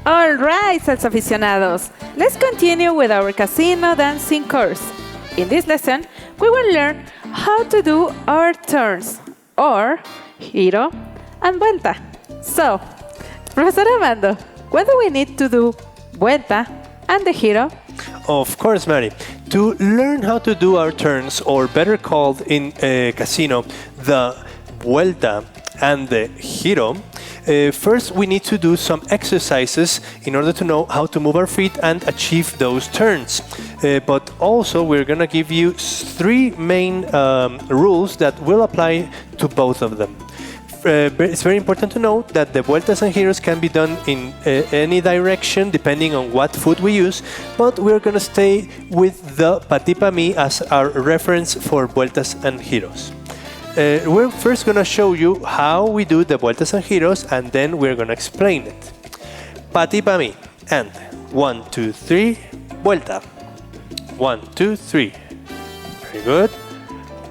All right, salsa aficionados. Let's continue with our casino dancing course. In this lesson, we will learn how to do our turns, or giro and vuelta. So, Professor Armando, what do we need to do vuelta and the giro? Of course, Mary. To learn how to do our turns, or better called in a casino, the vuelta and the giro, first we need to do some exercises in order to know how to move our feet and achieve those turns. But also we're going to give you three main rules that will apply to both of them. It's very important to know that the vueltas and giros can be done in any direction depending on what foot we use, but we're going to stay with the pati pa mi as our reference for vueltas and giros. We're first going to show you how we do the vueltas and giros, and then we're going to explain it. Pati pa mi, and 1, 2, 3, vuelta. 1, 2, 3. Very good.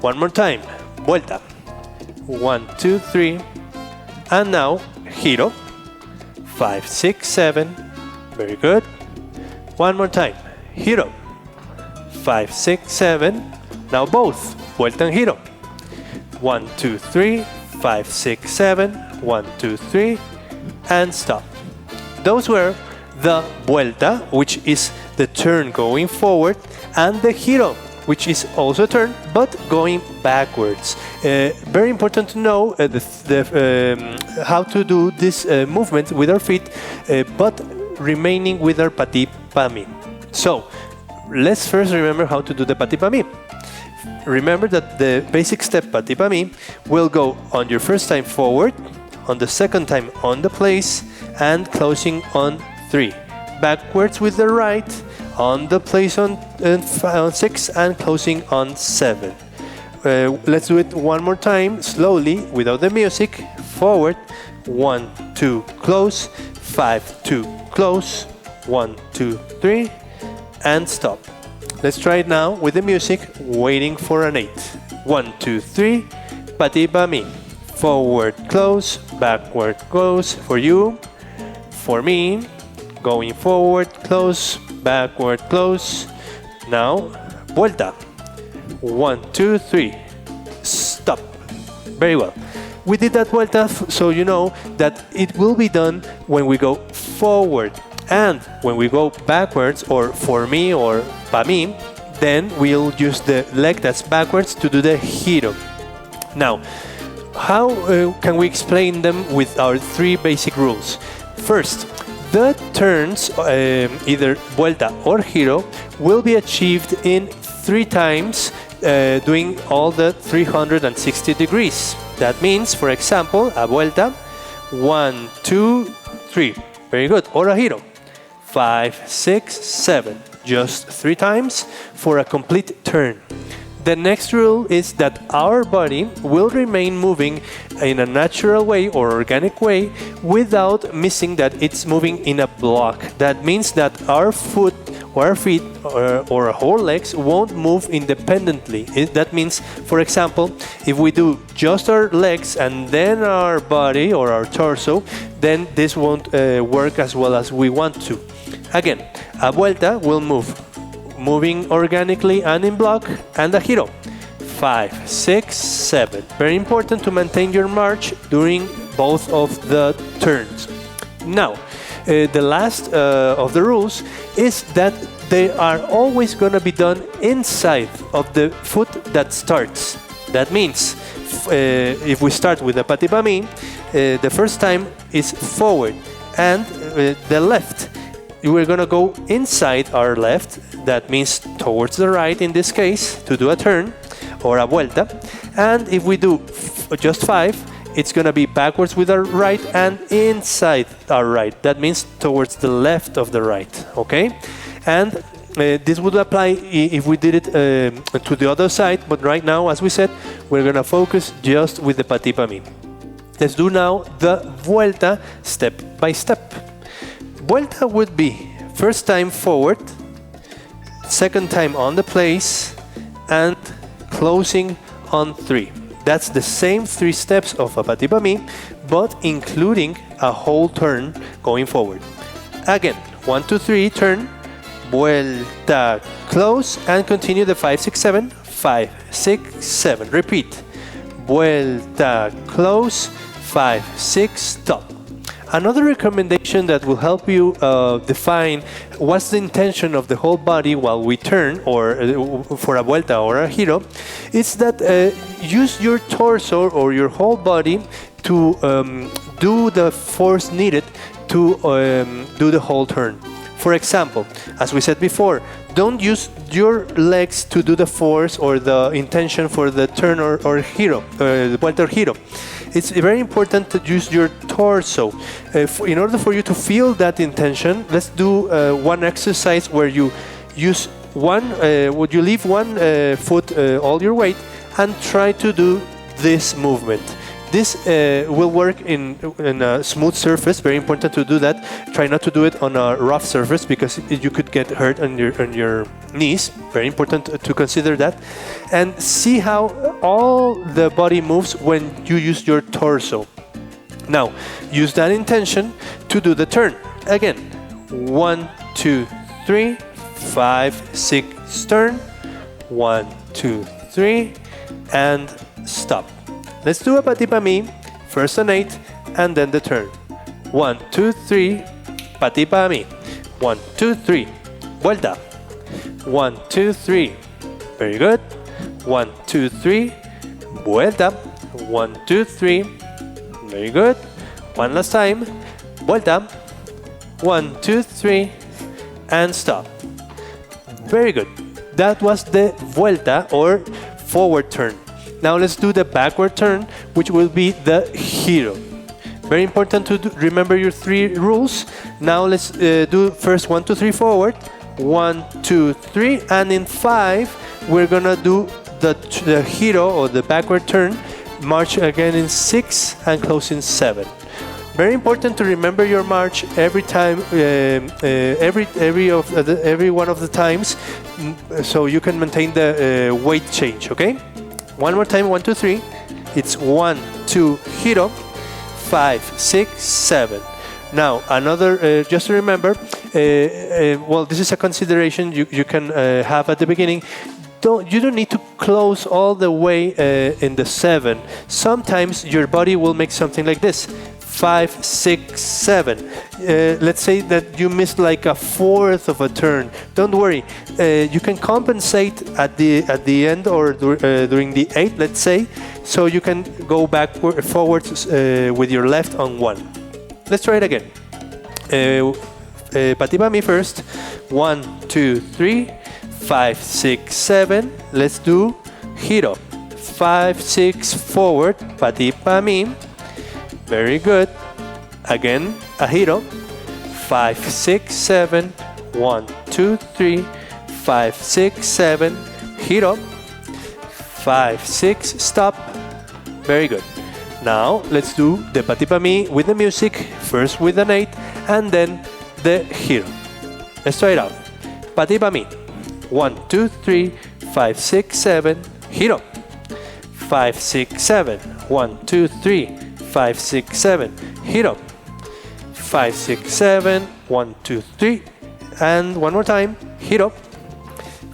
One more time, vuelta. 1, 2, 3, and now giro. 5, 6, 7. Very good. One more time, giro. 5, 6, 7. Now both, vuelta and giro. 1, 2, 3, 5, 6, 7. 1, 2, 3, and stop. Those were the vuelta, which is the turn going forward, and the giro, which is also a turn, but going backwards. Very important to know how to do this movement with our feet, but remaining with our pati pa mi. So, let's first remember how to do the pati pa mi. Remember that the basic step pati pa mi will go on your first time forward, on the second time on the place, and closing on 3. Backwards with the right, on the place on 6, and closing on 7. Let's do it one more time, slowly, without the music. Forward, 1, 2, close, 5, 2, close, 1, 2, 3, and stop. Let's try it now with the music, waiting for an 8. 1, 2, 3, pati pa mi. Forward, close, backward, close, for you, for me, going forward, close, backward, close. Now, vuelta. 1, 2, 3. Stop. Very well. We did that vuelta so you know that it will be done when we go forward. And when we go backwards, or for me or pa mi, then we'll use the leg that's backwards to do the giro. Now, how can we explain them with our three basic rules? First, the turns, either vuelta or giro, will be achieved in 3 times, doing all the 360 degrees. That means, for example, a vuelta, 1, 2, 3. Very good. Or a giro, 5, 6, 7. Just 3 times for a complete turn. The next rule is that our body will remain moving in a natural way or organic way without missing that it's moving in a block. That means that our foot or our feet or our whole legs won't move independently. That means, for example, if we do just our legs and then our body or our torso, then this won't work as well as we want to. Again, a vuelta will moving organically and in block, and a giro. 5, 6, 7. Very important to maintain your march during both of the turns. Now, the last of the rules is that they are always going to be done inside of the foot that starts. That means, if we start with the pati pa mi, the first time is forward, and the left. We're going to go inside our left, that means towards the right in this case, to do a turn or a vuelta. And if we do just 5, it's going to be backwards with our right and inside our right. That means towards the left of the right, okay? And this would apply if we did it to the other side, but right now, as we said, we're going to focus just with the pati pa mi. Let's do now the vuelta step by step. Vuelta would be first time forward, second time on the place, and closing on 3. That's the same 3 steps of a pati pa mi, but including a whole turn going forward. Again, 1, 2, 3, turn, vuelta, close, and continue the 5, 6, 7, 5, 6, 7. Repeat, vuelta, close, 5, 6, stop. Another recommendation that will help you define what's the intention of the whole body while we turn, or for a vuelta or a giro, is that use your torso or your whole body to do the force needed to do the whole turn. For example, as we said before, don't use your legs to do the force or the intention for the turn or giro, the vuelta or giro. It's very important to use your torso. In order for you to feel that intention, let's do one exercise where you use would you leave one foot all your weight and try to do this movement. This will work in a smooth surface. Very important to do that. Try not to do it on a rough surface because you could get hurt on your knees. Very important to consider that. And see how all the body moves when you use your torso. Now, use that intention to do the turn. Again, 1, 2, 3, 5, 6, turn. 1, 2, 3, and stop. Let's do a pati pa mi, first an 8, and then the turn. 1, 2, 3, pati pa mi. 1, 2, 3, vuelta. 1, 2, 3, very good. 1, 2, 3, vuelta. 1, 2, 3, very good. One last time, vuelta. 1, 2, 3, and stop. Very good. That was the vuelta or forward turn. Now let's do the backward turn, which will be the giro. Very important to remember your 3 rules. Now let's do first 1, 2, 3 forward. 1, 2, 3, and in 5 we're gonna do the giro or the backward turn. March again in 6 and close in 7. Very important to remember your march every time, every one of the times, so you can maintain the weight change. Okay. One more time, 1, 2, 3. It's 1, 2, giro, 5, 6, 7. Now, another, just to remember, well, this is a consideration you can have at the beginning. You don't need to close all the way in the 7. Sometimes your body will make something like this. 5, 6, 7. Let's say that you missed like a fourth of a turn. Don't worry. You can compensate at the end or during the 8, let's say, so you can go forwards with your left on 1. Let's try it again. Pati pa mi first. 1, 2, 3, 5, 6, 7. Let's do giro. 5, 6 forward. Pati pa mi. Very good. Again, a giro. 5, 6, 7. 1, 2, 3, 5, 6, 7. Giro. 5, 6, stop. Very good. Now, let's do the pati pa mi with the music. First with an 8, and then the giro. Let's try it out. Pati pa mi. 1, 2, 3, 5, 6, 7. Giro. 5, 6, 7. 1, 2, 3. 5, 6, 7, giro. 5, 6, 7, 1, 2, 3, and one more time, giro.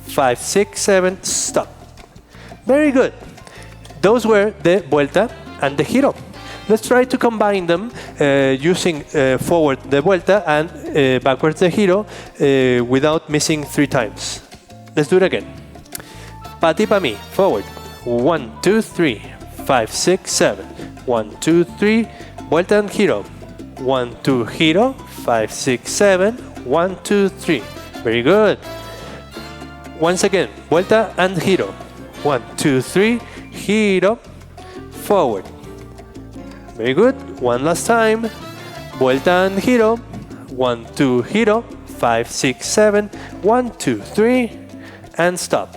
5, 6, 7, stop. Very good. Those were the vuelta and the giro. Let's try to combine them using forward the vuelta and backwards the giro without missing 3 times. Let's do it again. Pati pa mi, forward. 1, 2, 3, 5, 6, 7. 1, 2, 3, vuelta and giro. 1, 2, giro. 5, 6, 7. 1, 2, 3. Very good. Once again, vuelta and giro. 1, 2, 3, giro. Forward. Very good. One last time. Vuelta and giro. 1, 2, giro. 5, 6, 7. 1, 2, 3. And stop.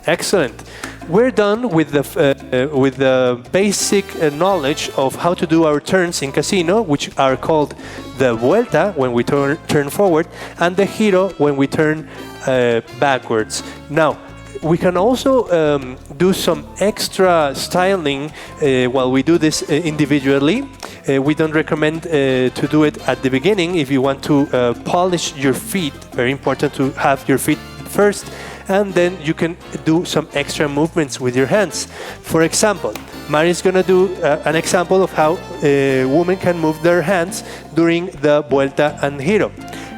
Excellent. We're done with the basic knowledge of how to do our turns in casino, which are called the vuelta when we turn forward and the giro when we turn backwards. Now, we can also do some extra styling while we do this individually. We don't recommend to do it at the beginning. If you want to polish your feet, very important to have your feet first, and then you can do some extra movements with your hands. For example, Mari is going to do an example of how a woman can move their hands during the Vuelta and Giro.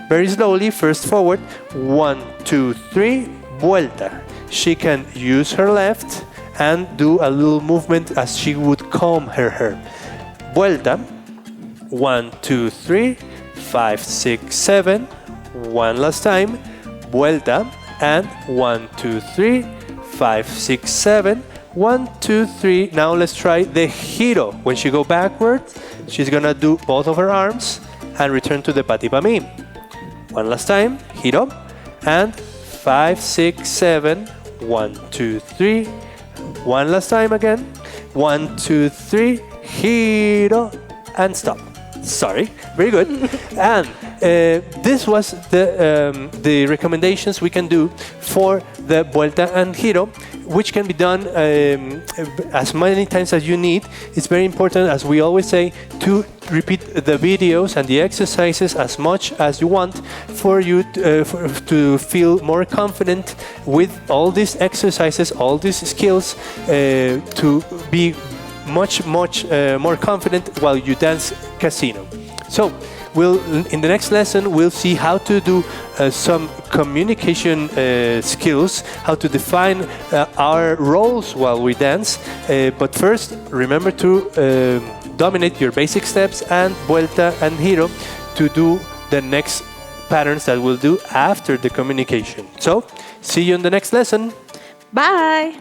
Very slowly, first forward, 1, 2, 3, Vuelta. She can use her left and do a little movement as she would comb her hair. Vuelta, 1, 2, 3, 5, 6, 7. One last time, Vuelta, and 1, 2, 3, 5, 6, 7. 1, 2, 3. Now let's try the Giro. When she go backwards, she's gonna do both of her arms and return to the pati pa mi. One last time, Giro, and 5, 6, 7. 1, 2, 3. One last time again. 1, 2, 3. Giro, and stop. Sorry, very good. And this was the recommendations we can do for the Vuelta and Giro, which can be done as many times as you need. It's very important, as we always say, to repeat the videos and the exercises as much as you want for you to feel more confident with all these exercises, all these skills, to be much more confident while you dance casino. So in the next lesson we'll see how to do some communication skills, how to define our roles while we dance, but first remember to dominate your basic steps and Vuelta and Giro to do the next patterns that we'll do after the communication. So see you in the next lesson. Bye!